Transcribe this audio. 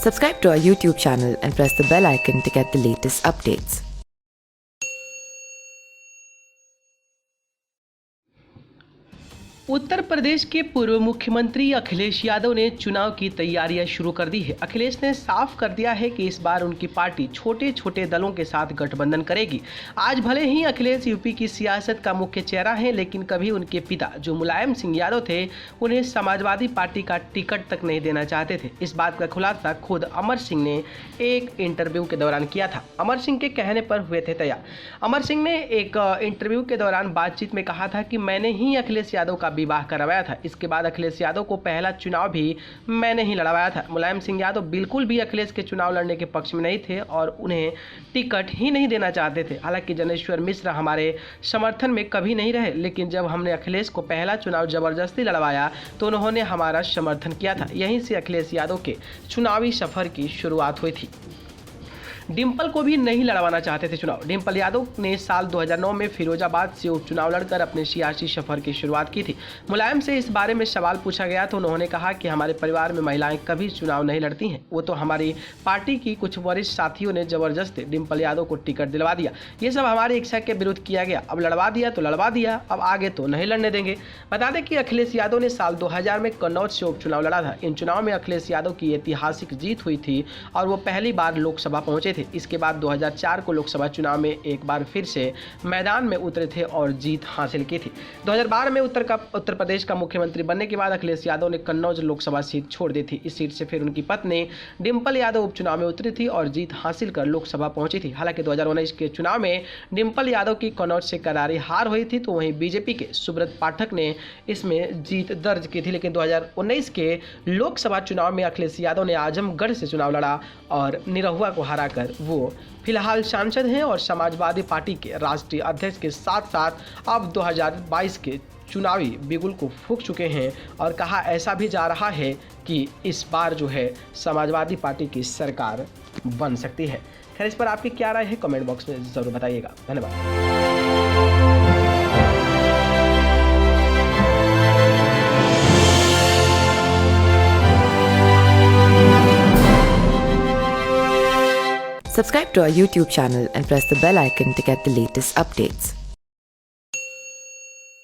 Subscribe to our YouTube channel and press the bell icon to get the latest updates. Uttar Pradesh के पूर्व मुख्यमंत्री अखिलेश यादव ने चुनाव की तैयारियां शुरू कर दी है। अखिलेश ने साफ कर दिया है कि इस बार उनकी पार्टी छोटे छोटे दलों के साथ गठबंधन करेगी। आज भले ही अखिलेश यूपी की सियासत का मुख्य चेहरा है, लेकिन कभी उनके पिता जो मुलायम सिंह यादव थे, उन्हें समाजवादी पार्टी का टिकट तक नहीं देना चाहते थे। इस बात का खुलासा खुद अमर सिंह ने एक इंटरव्यू के दौरान किया था। अमर सिंह के कहने पर हुए थे तैयार। अमर सिंह ने एक इंटरव्यू के दौरान बातचीत में कहा था कि मैंने ही अखिलेश यादव का विवाह करवाया था। इसके बाद अखिलेश यादव को पहला चुनाव भी मैंने ही लड़वाया था। मुलायम सिंह यादव बिल्कुल भी अखिलेश के चुनाव लड़ने के पक्ष में नहीं थे और उन्हें टिकट ही नहीं देना चाहते थे। हालांकि जनेश्वर मिश्र हमारे समर्थन में कभी नहीं रहे, लेकिन जब हमने अखिलेश को पहला चुनाव जबरदस्ती लड़वाया तो उन्होंने हमारा समर्थन किया था। यहीं से अखिलेश यादव के चुनावी सफर की शुरुआत हुई थी। डिंपल को भी नहीं लड़वाना चाहते थे चुनाव। डिंपल यादव ने साल 2009 में फिरोजाबाद से उपचुनाव लड़कर अपने सियासी सफर की शुरुआत की थी। मुलायम से इस बारे में सवाल पूछा गया तो उन्होंने कहा कि हमारे परिवार में महिलाएं कभी चुनाव नहीं लड़ती हैं। वो तो हमारी पार्टी की कुछ वरिष्ठ साथियों ने जबरदस्ती डिंपल यादव को टिकट दिलवा दिया। ये सब हमारी इच्छा के विरुद्ध किया गया। अब लड़वा दिया तो लड़वा दिया, अब आगे तो नहीं लड़ने देंगे। बता दें कि अखिलेश यादव ने साल 2000 में कन्नौज से उपचुनाव लड़ा था। इन चुनाव में अखिलेश यादव की ऐतिहासिक जीत हुई थी और वो पहली बार लोकसभा पहुंचे थे। इसके बाद 2004 को लोकसभा चुनाव में एक बार फिर से मैदान में उतरे थे और जीत हासिल की थी। 2012 में उत्तर प्रदेश का मुख्यमंत्री बनने के बाद अखिलेश यादव ने कन्नौज लोकसभा सीट छोड़ दी थी। इस सीट से फिर उनकी पत्नी डिंपल यादव उपचुनाव में उतरी थी और जीत हासिल कर लोकसभा पहुंची थी। हालांकि 2019 के चुनाव में डिंपल यादव की कन्नौज से करारी हार हुई थी, तो वहीं बीजेपी के सुब्रत पाठक ने इसमें जीत दर्ज की थी। लेकिन 2019 के लोकसभा चुनाव में अखिलेश यादव ने आजमगढ़ से चुनाव लड़ा और निरहुआ को हराकर वो फिलहाल सांसद हैं और समाजवादी पार्टी के राष्ट्रीय अध्यक्ष के साथ साथ अब 2022 के चुनावी बिगुल को फूंक चुके हैं और कहा ऐसा भी जा रहा है कि इस बार जो है समाजवादी पार्टी की सरकार बन सकती है। खैर, इस पर आपकी क्या राय है कमेंट बॉक्स में ज़रूर बताइएगा। धन्यवाद। Subscribe to our YouTube channel and press the bell icon to get the latest updates.